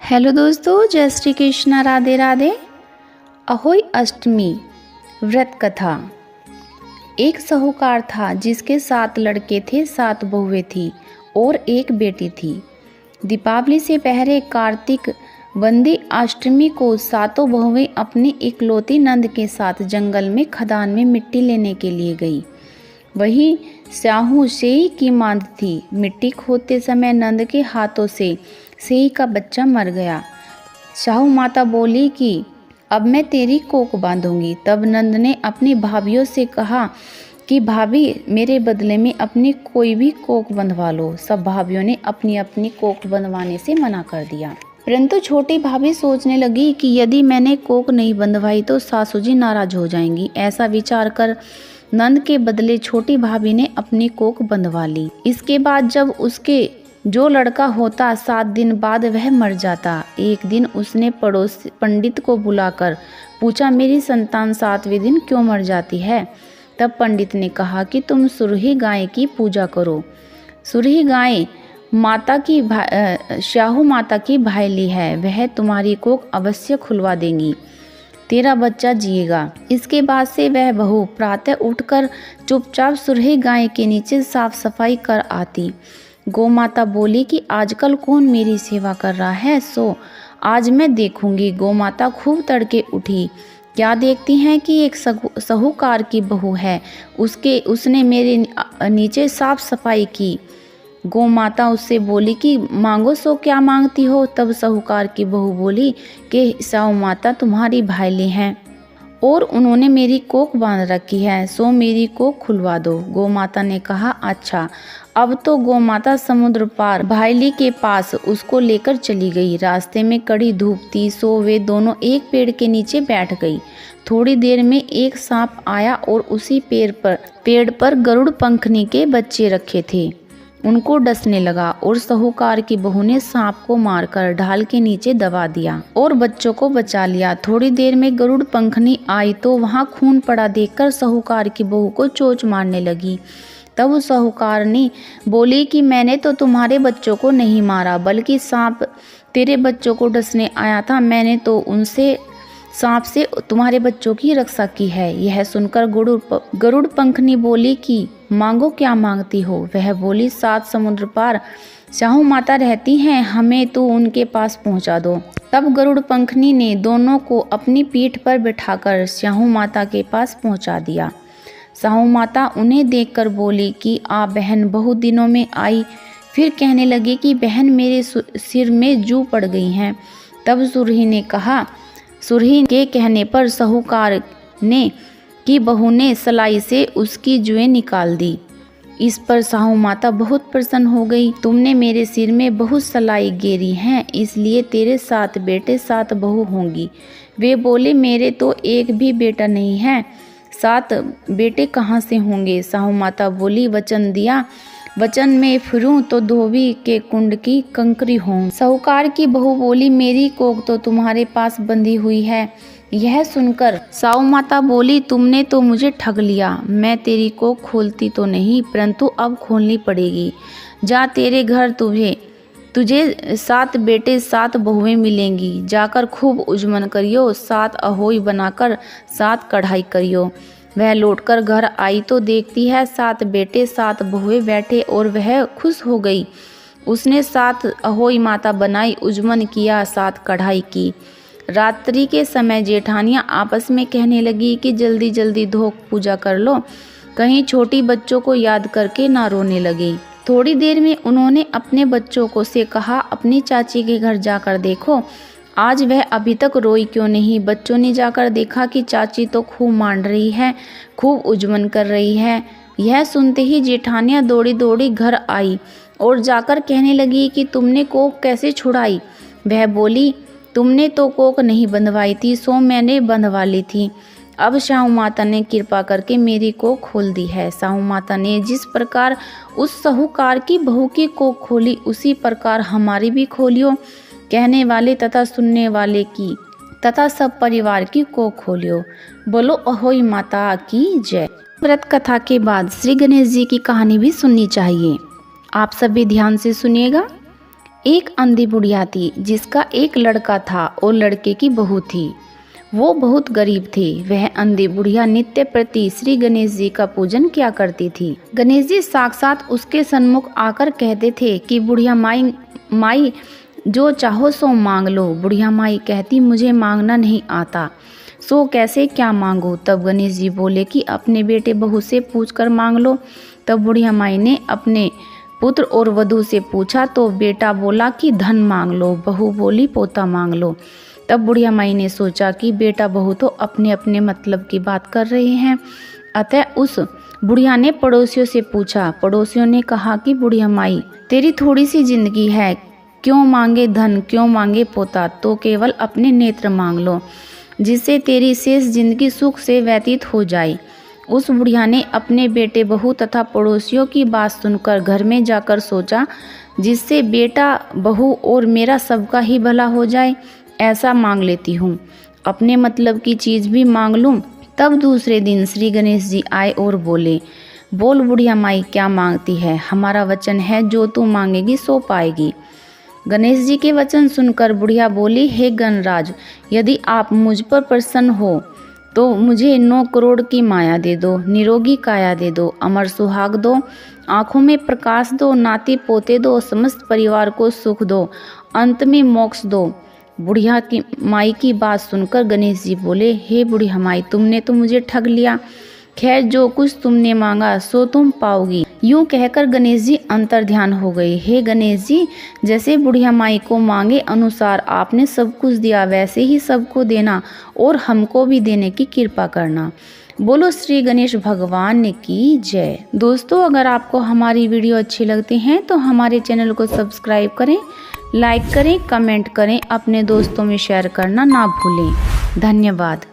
Hello दोस्तों, जय श्री कृष्णा, राधे राधे। अहोई अष्टमी व्रत कथा। एक साहूकार था जिसके 7 लड़के थे, 7 बहुएं थी और एक बेटी थी। दीपावली से पहले कार्तिक वंदी अष्टमी को 7 बहुएं अपनी इकलौती नंद के साथ जंगल में खदान में मिट्टी लेने के लिए गई। वही स्याहू सेई की मांद थी। मिट्टी खोदते समय नंद के हाथों से सेई का बच्चा मर गया। शाहू माता बोली कि अब मैं तेरी कोख बांधूंगी। तब नंद ने अपनी भाभियों से कहा कि भाभी, मेरे बदले में अपनी कोई भी कोख बंधवा लो। सब भाभियों ने अपनी अपनी कोख बंधवाने से मना कर दिया, परंतु छोटी भाभी सोचने लगी कि यदि मैंने कोख नहीं बंधवाई तो सासू जी नाराज हो जाएंगी। ऐसा विचार कर नंद के बदले छोटी भाभी ने अपनी कोख बंधवा ली। इसके बाद जब उसके जो लड़का होता 7 दिन बाद वह मर जाता। एक दिन उसने पड़ोस पंडित को बुलाकर पूछा, मेरी संतान 7वें दिन क्यों मर जाती है? तब पंडित ने कहा कि तुम सुरही गाय की पूजा करो। सुरही गाय माता की शाहू माता की भाईली है, वह तुम्हारी कोख अवश्य खुलवा देंगी, तेरा बच्चा जिएगा। इसके बाद से वह बहू प्रातः उठकर चुपचाप सुरही गाय के नीचे साफ सफाई कर आती। गौ माता बोली कि आजकल कौन मेरी सेवा कर रहा है, सो आज मैं देखूंगी। गौ माता खूब तड़के उठी। क्या देखती हैं कि एक साहूकार की बहू है, उसने मेरे नीचे साफ सफाई की। गौ माता उससे बोली कि मांगो, सो क्या मांगती हो? तब साहूकार की बहू बोली कि साहू माता तुम्हारी भाईली हैं और उन्होंने मेरी कोख बांध रखी है, सो मेरी कोख खुलवा दो। गौ माता ने कहा, अच्छा। अब तो गौ माता समुद्र पार भाईली के पास उसको लेकर चली गई। रास्ते में कड़ी धूप थी, सो वे दोनों एक पेड़ के नीचे बैठ गई। थोड़ी देर में एक सांप आया और उसी पेड़ पर गरुड़ पंखनी के बच्चे रखे थे, उनको डसने लगा और साहूकार की बहू ने सांप को मारकर ढाल के नीचे दबा दिया और बच्चों को बचा लिया। थोड़ी देर में गरुड़ पंखनी आई तो वहां खून पड़ा देखकर साहूकार की बहू को चोंच मारने लगी। तब उस साहूकार ने बोली कि मैंने तो तुम्हारे बच्चों को नहीं मारा, बल्कि सांप तेरे बच्चों को डसने आया था। मैंने तो उनसे सांप से तुम्हारे बच्चों की रक्षा की है। यह सुनकर गरुड़ पंखनी बोली कि मांगो, क्या मांगती हो? वह बोली, 7 समुद्र पार शाहू माता रहती हैं, हमें तो उनके पास पहुंचा दो। तब गरुड़ पंखनी ने दोनों को अपनी पीठ पर बिठाकर शाहू माता के पास पहुंचा दिया। शाहू माता उन्हें देखकर बोली कि आप बहन बहुत दिनों में आई। फिर कहने लगी कि बहन, मेरे सिर में जू पड़ गई हैं। तब सुरही के कहने पर साहूकार ने की बहू ने सलाई से उसकी जुएं निकाल दी। इस पर साहू माता बहुत प्रसन्न हो गई। तुमने मेरे सिर में बहुत सलाई गेरी हैं, इसलिए तेरे 7 बेटे 7 बहू होंगी। वे बोले, मेरे तो एक भी बेटा नहीं है, 7 बेटे कहाँ से होंगे? साहू माता बोली, वचन दिया, वचन में फिरूं तो धोबी के कुंड की कंकरी हों। साहूकार की बहू बोली, मेरी कोख तो तुम्हारे पास बंधी हुई है। यह सुनकर साहू माता बोली, तुमने तो मुझे ठग लिया। मैं तेरी कोख खोलती तो नहीं, परंतु अब खोलनी पड़ेगी। जा, तेरे घर तुझे 7 बेटे 7 बहुएं मिलेंगी। जाकर खूब उजमन करियो, 7 अहोई बनाकर 7 कढ़ाई करियो। वह लौटकर घर आई तो देखती है 7 बेटे 7 बहुएं बैठे और वह खुश हो गई। उसने 7 अहोई माता बनाई, उजमन किया, 7 कढ़ाई की। रात्रि के समय जेठानियां आपस में कहने लगी कि जल्दी जल्दी धो पूजा कर लो, कहीं छोटी बच्चों को याद करके ना रोने लगे। थोड़ी देर में उन्होंने अपने बच्चों को से कहा, अपनी चाची के घर जाकर देखो, आज वह अभी तक रोई क्यों नहीं? बच्चों ने जाकर देखा कि चाची तो खूब मांड रही है, खूब उजमन कर रही है। यह सुनते ही जेठानियां दौड़ी दौड़ी घर आई और जाकर कहने लगी कि तुमने कोख कैसे छुड़ाई? वह बोली, तुमने तो कोख नहीं बंधवाई थी, सो मैंने बंधवा ली थी। अब शाहू माता ने कृपा करके मेरी कोख खोल दी है। शाहू माता ने जिस प्रकार उस साहूकार की बहू की कोख खोली, उसी प्रकार हमारी भी खोलियो। कहने वाले तथा सुनने वाले की तथा सब परिवार की कोख खोलियो। बोलो अहोई माता की जय। व्रत कथा के बाद श्री गणेश जी की कहानी भी सुननी चाहिए। आप सभी ध्यान से सुनिएगा। एक अंधी बुढ़िया थी जिसका एक लड़का था और लड़के की बहू थी। वो बहुत गरीब थी। वह अंधी बुढ़िया नित्य प्रति श्री गणेश जी का पूजन किया करती थी। गणेश जी साक्षात उसके सन्मुख आकर कहते थे कि बुढ़िया माई जो चाहो सो मांग लो। बुढ़िया माई कहती मुझे मांगना नहीं आता, सो कैसे क्या मांगो। तब गणेश जी बोले कि अपने बेटे बहू से पूछकर मांग लो। तब बुढ़िया माई ने अपने पुत्र और वधू से पूछा तो बेटा बोला कि धन मांग लो, बहू बोली पोता मांग लो। तब बुढ़िया माई ने सोचा कि बेटा बहू तो अपने अपने मतलब की बात कर रहे हैं, अतः उस बुढ़िया ने पड़ोसियों से पूछा। पड़ोसियों ने कहा कि बुढ़िया माई तेरी थोड़ी सी जिंदगी है, क्यों मांगे धन, क्यों मांगे पोता, तो केवल अपने नेत्र मांग लो, जिससे तेरी शेष जिंदगी सुख से व्यतीत हो जाए। उस बुढ़िया ने अपने बेटे बहू तथा पड़ोसियों की बात सुनकर घर में जाकर सोचा, जिससे बेटा बहू और मेरा सबका ही भला हो जाए, ऐसा मांग लेती हूँ, अपने मतलब की चीज़ भी मांग लूँ। तब दूसरे दिन श्री गणेश जी आए और बोले, बोल बुढ़िया माई क्या मांगती है, हमारा वचन है जो तू मांगेगी सो पाएगी। गणेश जी के वचन सुनकर बुढ़िया बोली, हे गणराज, यदि आप मुझ पर प्रसन्न हो तो मुझे 9 करोड़ की माया दे दो, निरोगी काया दे दो, अमर सुहाग दो, आंखों में प्रकाश दो, नाती पोते दो, समस्त परिवार को सुख दो, अंत में मोक्ष दो। बुढ़िया की माई की बात सुनकर गणेश जी बोले, हे बुढ़िया माई तुमने तो मुझे ठग लिया, खैर जो कुछ तुमने मांगा सो तुम पाओगी। यूं कहकर गणेश जी अंतर्ध्यान हो गए। हे गणेश जी, जैसे बुढ़िया माई को मांगे अनुसार आपने सब कुछ दिया, वैसे ही सबको देना और हमको भी देने की कृपा करना। बोलो श्री गणेश भगवान की जय। दोस्तों, अगर आपको हमारी वीडियो अच्छी लगती हैं तो हमारे चैनल को सब्सक्राइब करें, लाइक करें, कमेंट करें, अपने दोस्तों में शेयर करना ना भूलें। धन्यवाद।